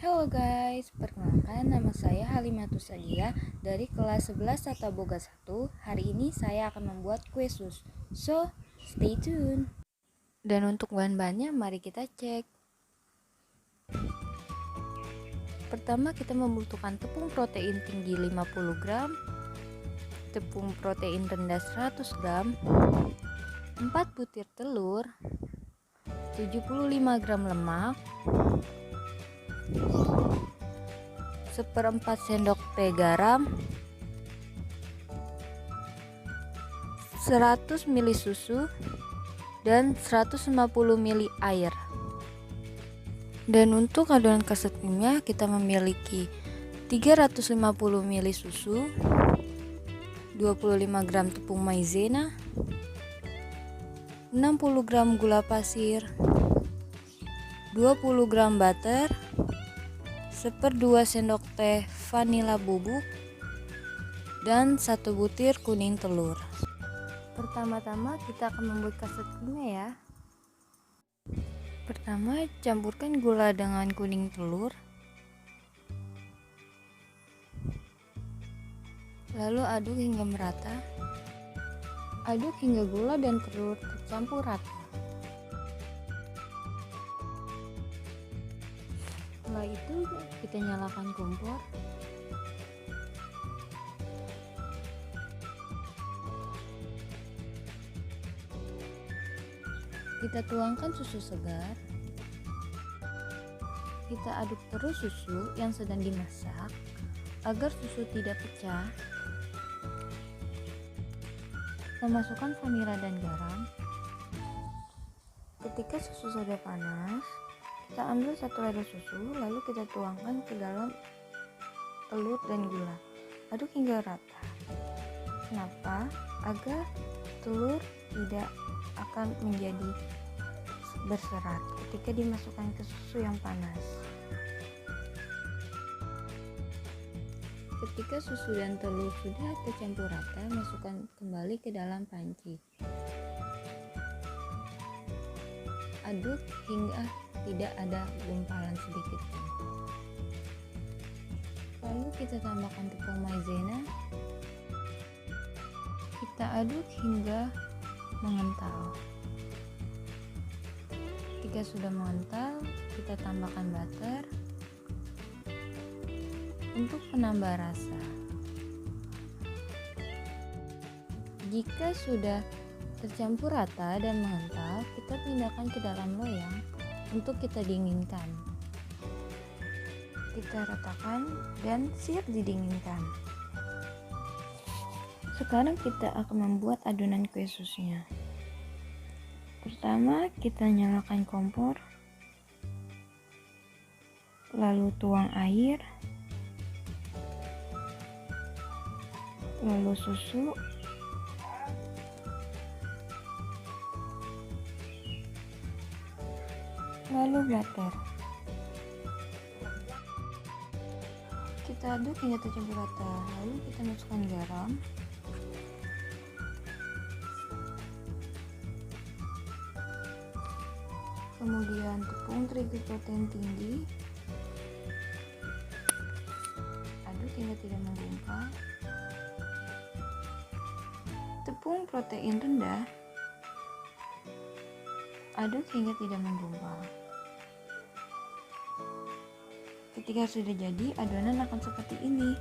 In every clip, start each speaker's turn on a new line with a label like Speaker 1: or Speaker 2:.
Speaker 1: Halo guys, perkenalkan nama saya Halimatus Sadia dari kelas 11 Tata Boga 1. Hari ini saya akan membuat kue sus. So, stay tune. Dan untuk bahan-bahannya mari kita cek. Pertama kita membutuhkan tepung protein tinggi 50 gram, tepung protein rendah 100 gram, 4 butir telur, 75 gram lemak, 1/4 sendok teh garam, 100 ml susu, dan 150 ml air. Dan untuk adonan custard creamnya kita memiliki 350 ml susu, 25 gram tepung maizena, 60 gram gula pasir, 20 gram butter, 1/2 sendok teh vanila bubuk, dan 1 butir kuning telur. Pertama-tama kita akan membuat custard creamnya ya. Pertama campurkan gula dengan kuning telur, lalu aduk hingga merata. Aduk hingga gula dan telur tercampur rata. Setelah itu kita nyalakan kompor. Kita tuangkan susu segar. Kita aduk terus susu yang sedang dimasak agar susu tidak pecah. Kita masukkan vanila dan garam. Ketika susu sudah panas, kita ambil 1 liter susu, lalu kita tuangkan ke dalam telur dan gula. Aduk hingga rata. Kenapa? Agar telur tidak akan menjadi berserat ketika dimasukkan ke susu yang panas. Ketika susu dan telur sudah tercampur rata, masukkan kembali ke dalam panci. Aduk hingga tidak ada gumpalan sedikit pun. Lalu kita tambahkan tepung maizena. Kita aduk hingga mengental. Ketika sudah mengental, kita tambahkan butter untuk penambah rasa. Jika sudah tercampur rata dan mengental, kita pindahkan ke dalam loyang untuk kita dinginkan. Kita ratakan dan siap didinginkan. Sekarang kita akan membuat adonan kue susnya. Pertama kita nyalakan kompor, lalu tuang air, lalu susu, lalu butter. Kita aduk hingga tercampur rata, lalu kita masukkan garam, kemudian tepung terigu protein tinggi. Aduk hingga tidak menggumpal. Tepung protein rendah. Aduk hingga tidak menggumpal. Ketika sudah jadi, adonan akan seperti ini.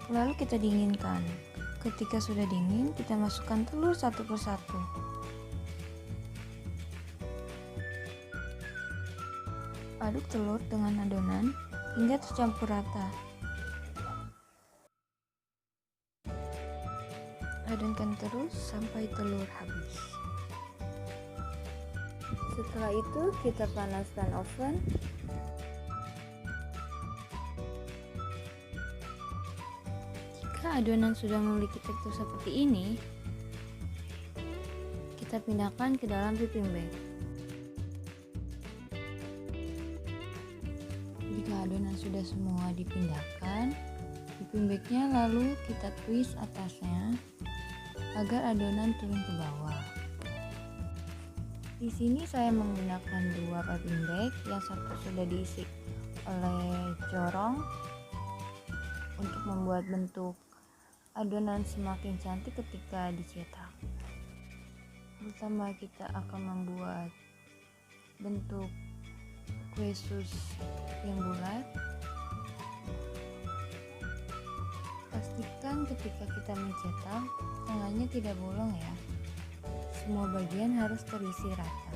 Speaker 1: Lalu kita dinginkan. Ketika sudah dingin, kita masukkan telur satu persatu. Aduk telur dengan adonan hingga tercampur rata. Adonkan terus sampai telur habis. Setelah itu kita panaskan oven. Jika adonan sudah memiliki tekstur seperti ini, kita pindahkan ke dalam whipping bag. Jika adonan sudah semua dipindahkan, whipping bagnya lalu kita twist atasnya agar adonan turun ke bawah. Di sini saya menggunakan 2 piping bag, yang satu sudah diisi oleh corong untuk membuat bentuk adonan semakin cantik ketika dicetak. Pertama kita akan membuat bentuk kue sus yang bulat. Pastikan ketika kita mencetak, tengahnya tidak bolong ya. Semua bagian harus terisi rata.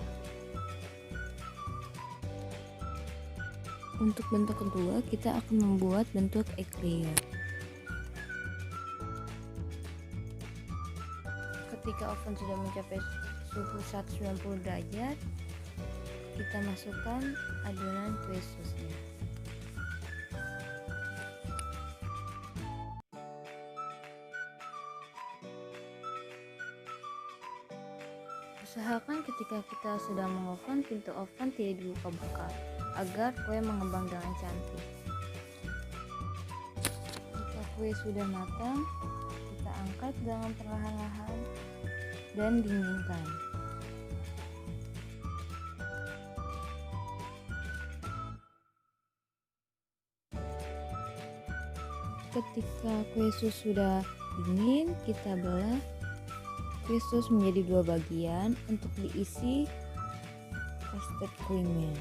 Speaker 1: Untuk bentuk kedua, kita akan membuat bentuk eclair. Ketika oven sudah mencapai suhu 190 derajat, kita masukkan adonan kue susnya. Usahakan ketika kita sedang mengoven, pintu oven tidak dibuka-buka agar kue mengembang dengan cantik. Jika kue sudah matang, kita angkat dengan perlahan-lahan dan dinginkan. Ketika kue sus sudah dingin, kita belah kue sus menjadi dua bagian untuk diisi custard creamnya.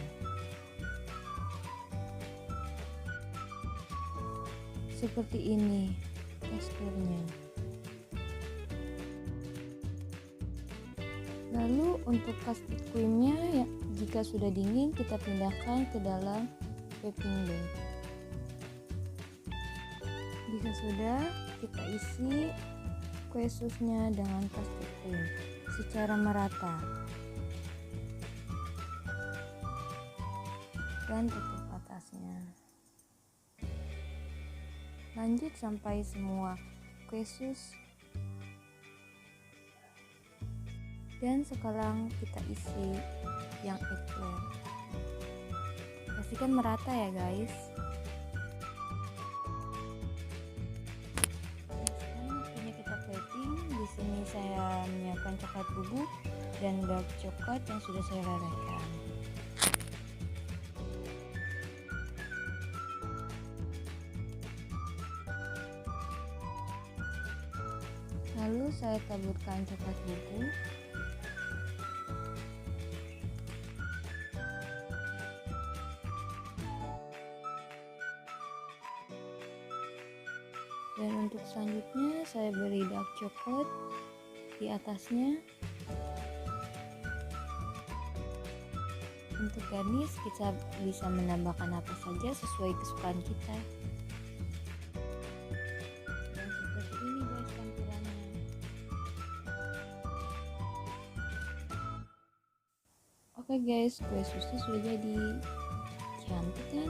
Speaker 1: Seperti ini teksturnya. Lalu untuk custard creamnya ya, jika sudah dingin kita pindahkan ke dalam piping bag. Jika sudah, kita isi kue susnya dengan custard cream secara merata dan tutup atasnya. Lanjut sampai semua kue sus. Dan sekarang kita isi yang eclair. Pastikan merata ya guys. Di sini saya menyiapkan coklat bubuk dan dark coklat yang sudah saya lelehkan. Lalu saya taburkan coklat bubuk. Dan untuk selanjutnya saya beri dark coklat di atasnya. Untuk garnish kita bisa menambahkan apa saja sesuai kesukaan kita. Dan seperti ini guys tampilannya. Oke guys, kue susnya sudah jadi. Cantik kan?